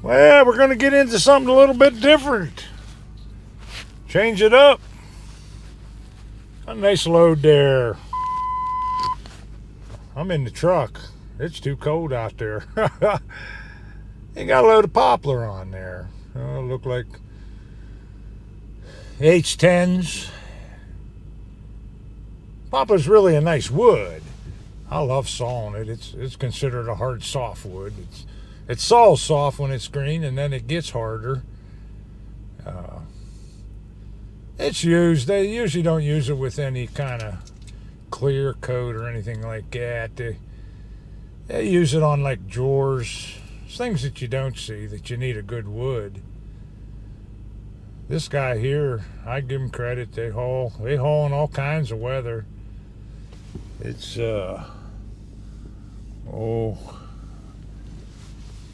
Well, we're going to get into something a little bit different. Change it up. A nice load there. I'm in the truck. It's too cold out there. They got a load of poplar on there. Oh, look like H.E. Poplar's really a nice wood. I love sawing it. It's considered a hard softwood. It saws soft when it's green, and then it gets harder. It's used. They usually don't use it with any kind of clear coat or anything like that. They use it on like drawers, things that you don't see that you need a good wood. This guy here, I give him credit. They haul in all kinds of weather. It's got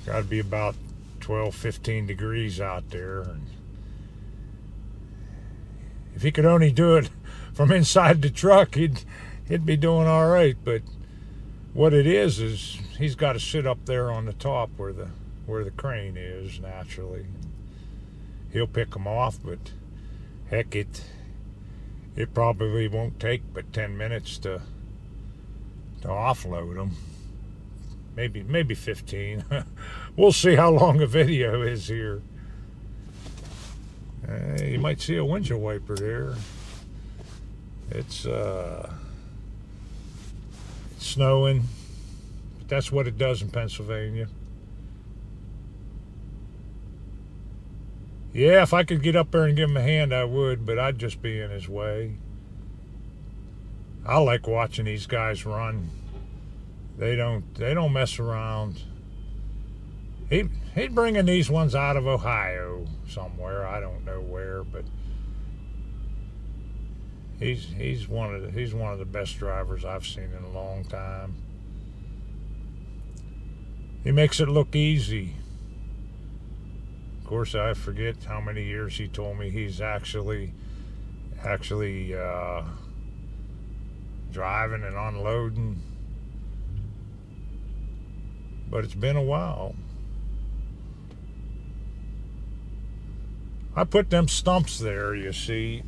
to be about 12, 15 degrees out there. And if he could only do it from inside the truck, he'd be doing all right. But what it is he's got to sit up there on the top where the crane is naturally. He'll pick them off, but heck, it probably won't take but 10 minutes to offload them. Maybe 15. We'll see how long the video is here. You might see a windshield wiper there. It's snowing, but that's what it does in Pennsylvania. Yeah, if I could get up there and give him a hand, I would, but I'd just be in his way. I like watching these guys run. They don't mess around. He'd bringing these ones out of Ohio somewhere. I don't know where, but he's one of the best drivers I've seen in a long time. He makes it look easy. Of course, I forget how many years he told me he's actually driving and unloading. But it's been a while. I put them stumps there, you see.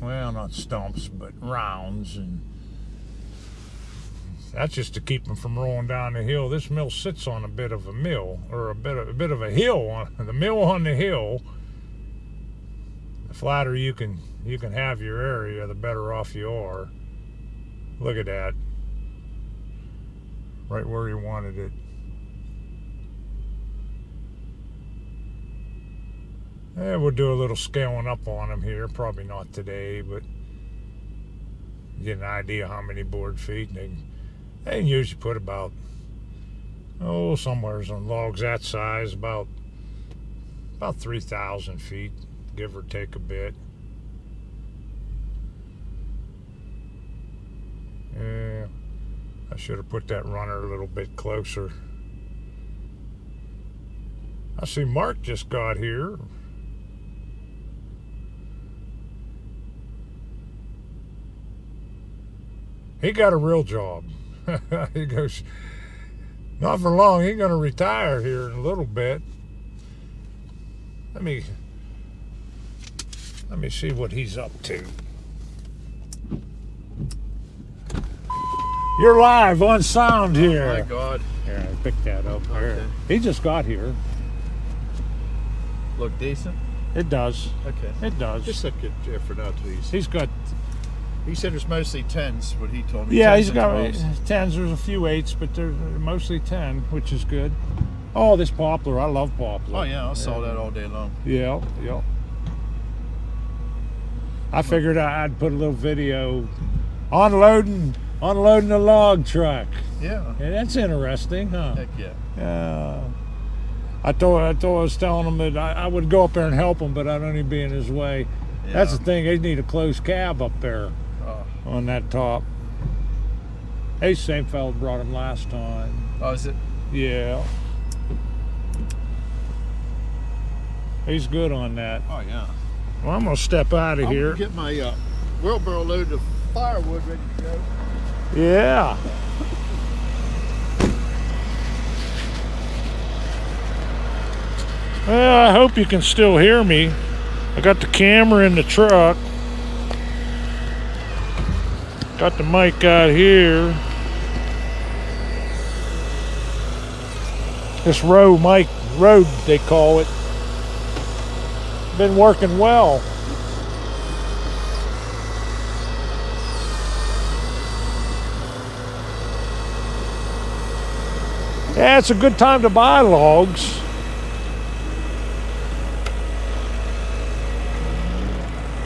Well, not stumps, but rounds, and that's just to keep them from rolling down the hill. This mill sits on a bit of a mill, or a bit of a hill. The mill on the hill. The flatter you can have your area, the better off you are. Look at that. Right where you wanted it. We'll do a little scaling up on them here. Probably not today, but get an idea how many board feet. They can usually put about, somewhere on logs that size, about 3,000 feet, give or take a bit. Yeah. I should have put that runner a little bit closer. I see Mark just got here. He got a real job. He goes, not for long, he's going to retire here in a little bit. Let me see what he's up to. You're live on sound here. Oh my God. Here, I picked that up. Okay. Here. He just got here. Look decent? It does. Okay. It does. Just look at Jeffrey now, please. He's got... He said it's mostly 10s, what he told me. Yeah, 10s he's got 12s. 10s. There's a few 8s, but they're mostly 10, which is good. Oh, this poplar. I love poplar. Oh, yeah, I saw that all day long. Yeah. I figured I'd put a little video unloading the log truck. Yeah. Yeah, that's interesting, huh? Heck yeah. I was telling him that I would go up there and help him, but I'd only be in his way. Yeah. That's the thing. They need a closed cab up there on that top. Hey, same fellow brought him last time. Oh, is it? Yeah. He's good on that. Oh, yeah. Well, I'm going to step out of here. I'm going to get my wheelbarrow load of firewood ready to go. Yeah. Well, I hope you can still hear me. I got the camera in the truck. Got the mic out here. This road they call it. Been working well. Yeah, it's a good time to buy logs.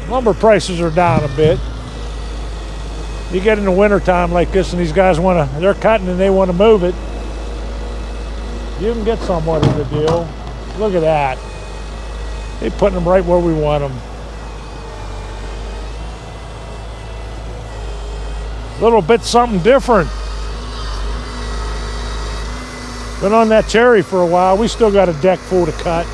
Lumber prices are down a bit. You get in the wintertime like this and these guys they're cutting and they want to move it. You can get somewhat of the deal. Look at that. They're putting them right where we want them. A little bit something different. Been on that cherry for a while. We still got a deck full to cut.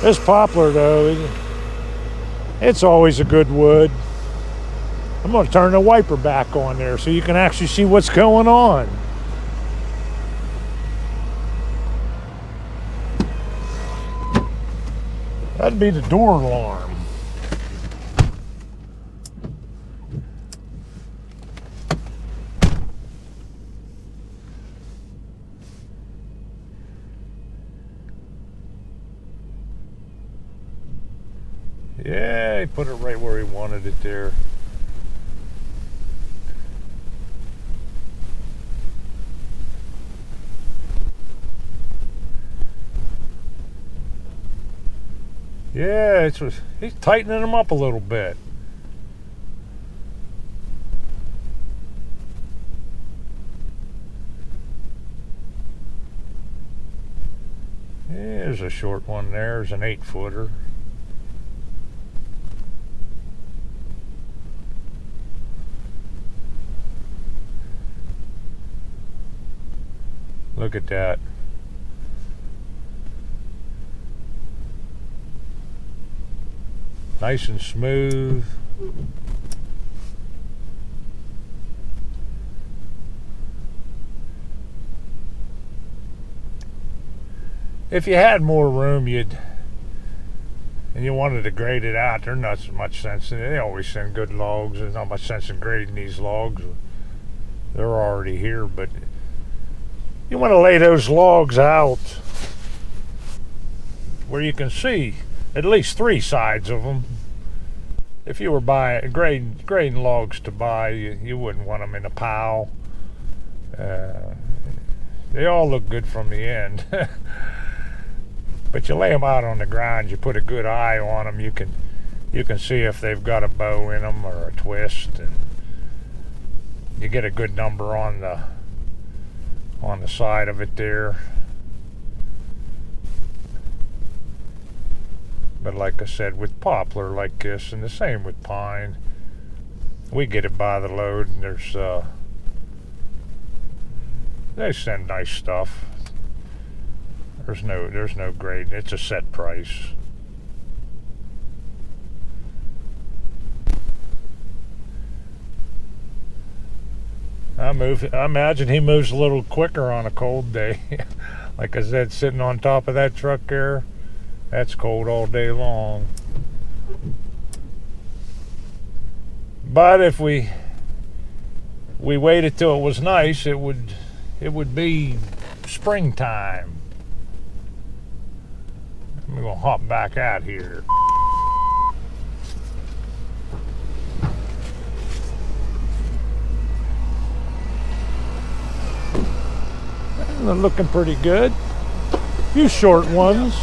This poplar though, it's always a good wood. I'm going to turn the wiper back on there so you can actually see what's going on. That'd be the door alarm. Yeah, he put it right where he wanted it there. Yeah, he's tightening them up a little bit. Yeah, there's a short one there. There's an 8-footer. Look at that. Nice and smooth. If you had more room, and you wanted to grade it out, there's not so much sense in it. They always send good logs. There's not much sense in grading these logs. They're already here, but you want to lay those logs out where you can see at least 3 sides of them. If you were grading logs to buy, you wouldn't want them in a pile. They all look good from the end. But you lay them out on the ground, you put a good eye on them, you can see if they've got a bow in them or a twist, and you get a good number on the side of it there. But like I said, with poplar like this, and the same with pine, we get it by the load, and they send nice stuff. There's no grade. It's a set price. I imagine he moves a little quicker on a cold day. Like I said, sitting on top of that truck there, that's cold all day long. But if we waited till it was nice, it would be springtime. I'm gonna hop back out here. They're looking pretty good. A few short ones.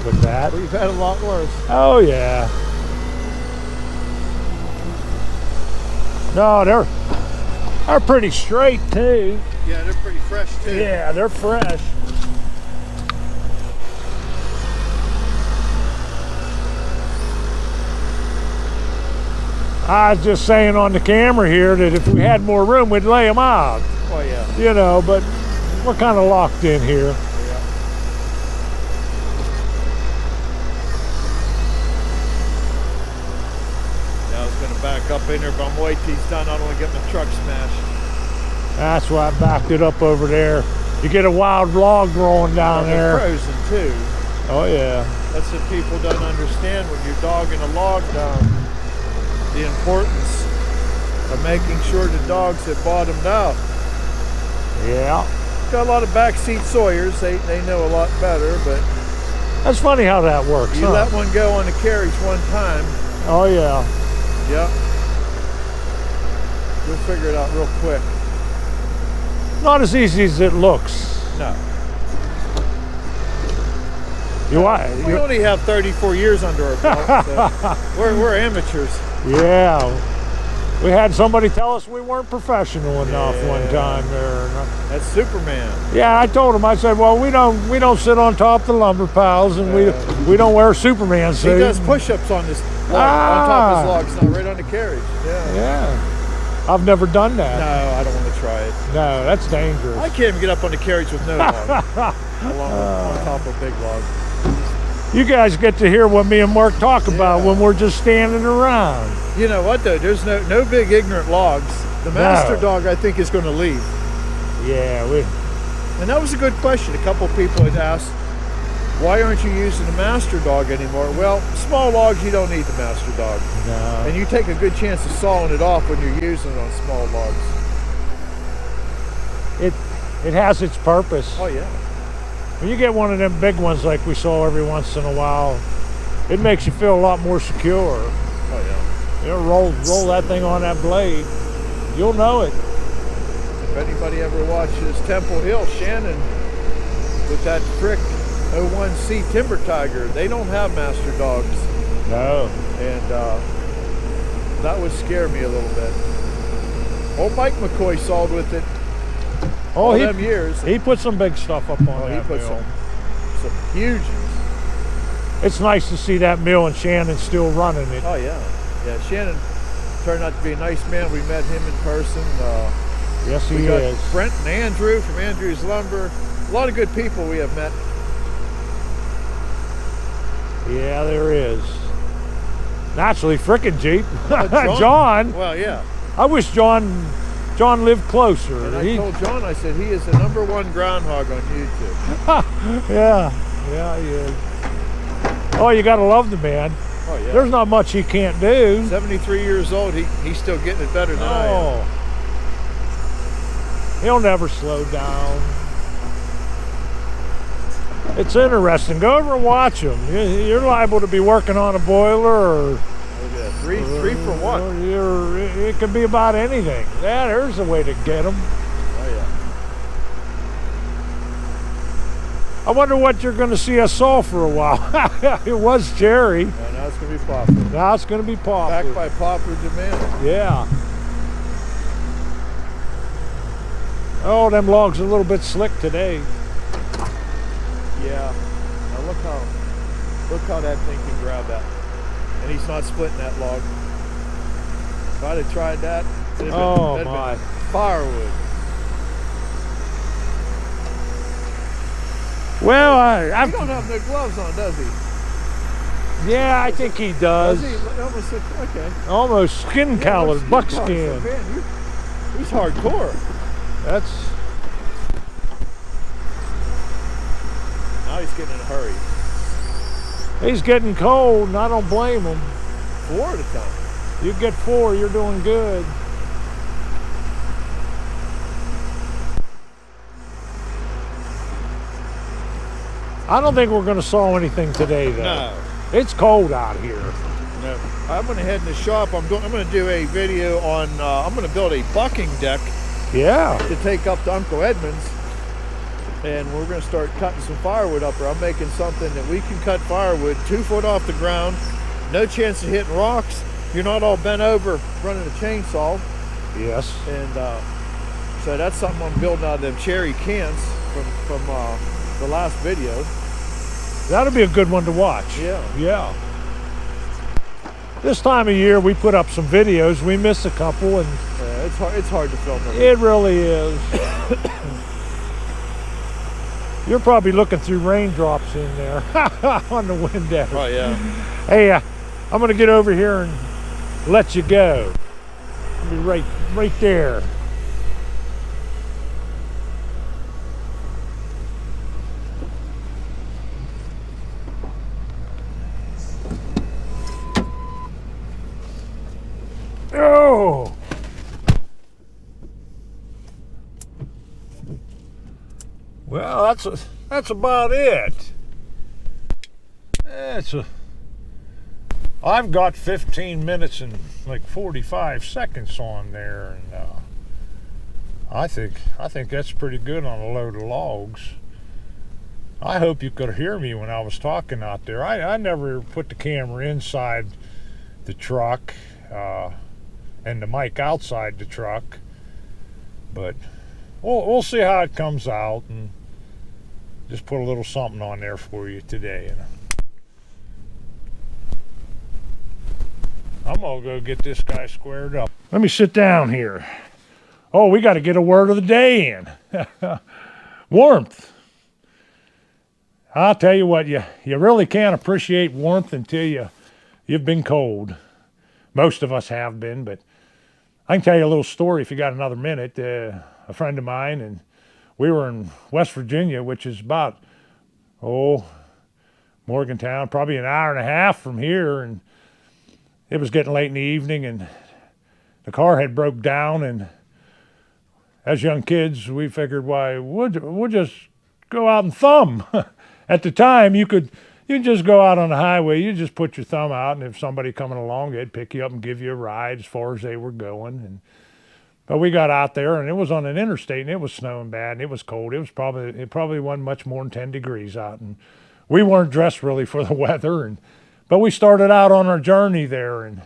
With that. We've had a lot worse. Oh yeah. No, they're pretty straight too. Yeah, they're pretty fresh too. Yeah, they're fresh. I was just saying on the camera here that if we had more room, we'd lay them out. Oh yeah. You know, but we're kind of locked in here. Yeah. back up in there, but I'm gonna wait till he's done. I don't want to get my truck smashed. That's why I backed it up over there. You get a wild log growing down there. Frozen too. Oh yeah. That's what people don't understand when you're dogging a log down. The importance of making sure the dogs have bottomed out. Yeah. Got a lot of backseat sawyers. They know a lot better, but That's funny how that works. you let one go on the carriage one time. Oh yeah. Yep. We'll figure it out real quick. Not as easy as it looks. No. We We only have 34 years under our belt, so we're amateurs. Yeah. We had somebody tell us we weren't professional enough one time there. That's Superman. Yeah, I told him. I said, "Well, we don't sit on top of the lumber piles, and we don't wear Superman suits." He does push-ups on this log, on top of his log. It's not right on the carriage. Yeah. Yeah. I've never done that. No, I don't want to try it. No, that's dangerous. I can't even get up on the carriage with no log. Along on top of a big log. You guys get to hear what me and Mark talk about when we're just standing around. You know what though? There's no big ignorant logs. The master dog, I think, is going to leave. Yeah, and that was a good question. A couple people had asked, why aren't you using the master dog anymore? Well, small logs, you don't need the master dog. No. And you take a good chance of sawing it off when you're using it on small logs. It has its purpose. Oh yeah. When you get one of them big ones like we saw every once in a while, it makes you feel a lot more secure. Oh yeah. You know, roll that thing on that blade. You'll know it. If anybody ever watches Temple Hill, Shannon, with that frick 01C Timber Tiger, they don't have master dogs. No. And that would scare me a little bit. Old Mike McCoy sawed with it all them years. He put some big stuff up on that he put mill. some huge. It's nice to see that mill and Shannon still running it. Oh yeah. Yeah, Shannon turned out to be a nice man. We met him in person. Yes, he we got is. Brent and Andrew from Andrew's Lumber. A lot of good people we have met. Yeah, there is. Naturally, frickin' Jeep. John. Well, yeah. I wish John lived closer. And I told John, I said, he is the #1 groundhog on YouTube. Yeah, he is. Oh, you gotta love the man. Oh, yeah. There's not much he can't do. 73 years old, he's still getting it better than I am. He'll never slow down. It's interesting. Go over and watch him. You're liable to be working on a boiler or... Three for one. It could be about anything. Yeah, there's a way to get them. Oh, yeah. I wonder what you're going to see us saw for a while. It was cherry. Yeah, now it's going to be poplar. Now it's going to be poplar. Backed by poplar demand. Yeah. Oh, them logs are a little bit slick today. Yeah. Now look how that thing can grab that. And he's not splitting that log. If I'd have tried that, it'd have been firewood. Well, he don't have no gloves on, does he? Yeah, I think he does. Does he? Almost, okay. Almost skin colored, buckskin. Man, he's hardcore. Now he's getting in a hurry. He's getting cold, and I don't blame him. 4 at a time. You get 4, you're doing good. I don't think we're going to saw anything today, though. No. It's cold out here. No. I'm going to head in the shop. I'm going to do a video on. I'm going to build a bucking deck. Yeah. To take up to Uncle Edmund's, and we're going to start cutting some firewood up there. I'm making something that we can cut firewood 2 foot off the ground, no chance of hitting rocks. You're not all bent over running a chainsaw. Yes. And so that's something I'm building out of them cherry cans from the last video. That'll be a good one to watch. Yeah. Yeah. This time of year, we put up some videos. We missed a couple, and it's hard to film them. It really is. You're probably looking through raindrops in there on the window. Oh yeah. Hey, I'm gonna get over here and let you go. Be right there. Oh. Well, that's about it. I've got 15 minutes and like 45 seconds on there, and I think that's pretty good on a load of logs. I hope you could hear me when I was talking out there. I never put the camera inside the truck and the mic outside the truck, but we'll see how it comes out, and just put a little something on there for you today. I'm gonna go get this guy squared up. Let me sit down here. Oh, we got to get a word of the day in. Warmth. I'll tell you what, you really can't appreciate warmth until you've been cold. Most of us have been, but I can tell you a little story if you got another minute. A friend of mine, and we were in West Virginia, which is about, Morgantown, probably an hour and a half from here, and it was getting late in the evening, and the car had broke down, and as young kids, we figured, why, we'll just go out and thumb. At the time, you could just go out on the highway, you just put your thumb out, and if somebody coming along, they'd pick you up and give you a ride as far as they were going. But we got out there, and it was on an interstate, and it was snowing bad, and it was cold. It probably wasn't much more than 10 degrees out, and we weren't dressed really for the weather. But we started out on our journey there, and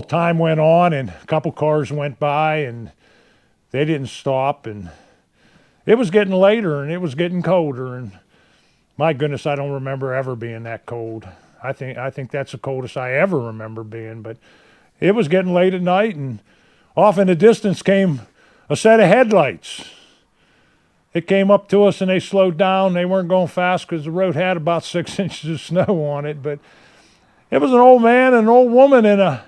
time went on, and a couple cars went by, and they didn't stop, and it was getting later, and it was getting colder, and my goodness, I don't remember ever being that cold. I think that's the coldest I ever remember being, but it was getting late at night, and off in the distance came a set of headlights. It came up to us, and they slowed down. They weren't going fast because the road had about 6 inches of snow on it, but it was an old man and an old woman in a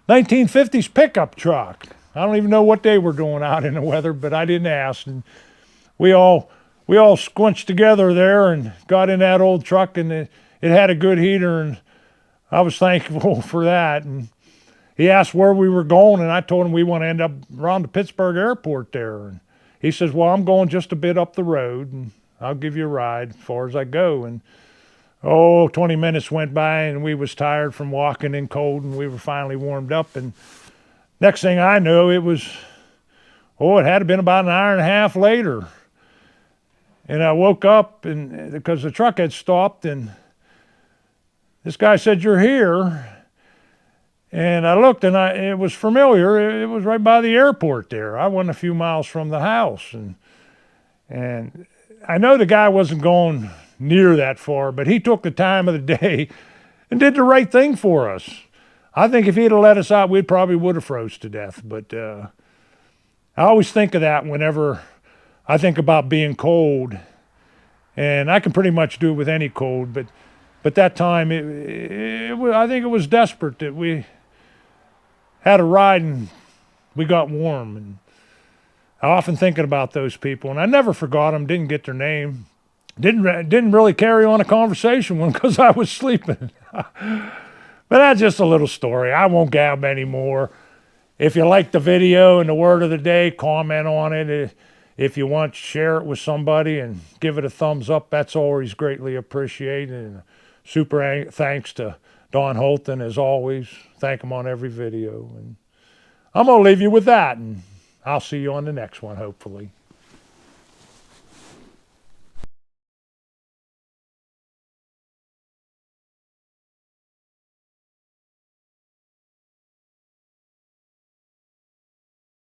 1950s pickup truck. I don't even know what they were doing out in the weather, but I didn't ask. And we all squinched together there and got in that old truck, and it had a good heater, and I was thankful for that. And he asked where we were going, and I told him we want to end up around the Pittsburgh airport there. And he says, well, I'm going just a bit up the road, and I'll give you a ride as far as I go. And 20 minutes went by, and we was tired from walking in cold, and we were finally warmed up. And next thing I know, it had been about an hour and a half later. And I woke up, and because the truck had stopped, and this guy said, you're here. And I looked, and it was familiar. It was right by the airport there. I wasn't a few miles from the house. And I know the guy wasn't going near that far, but he took the time of the day and did the right thing for us. I think if he'd have let us out, we probably would have froze to death. But I always think of that whenever I think about being cold. And I can pretty much do it with any cold, but that time, I think it was desperate that we had a ride and we got warm. And I often thinking about those people, and I never forgot them, didn't get their name, didn't really carry on a conversation with them because I was sleeping. But that's just a little story. I won't gab anymore. If you like the video and the word of the day, comment on it. If you want, share it with somebody and give it a thumbs up. That's always greatly appreciated. And super thanks to Don Holton, as always. Thank him on every video. And I'm going to leave you with that, and I'll see you on the next one, hopefully.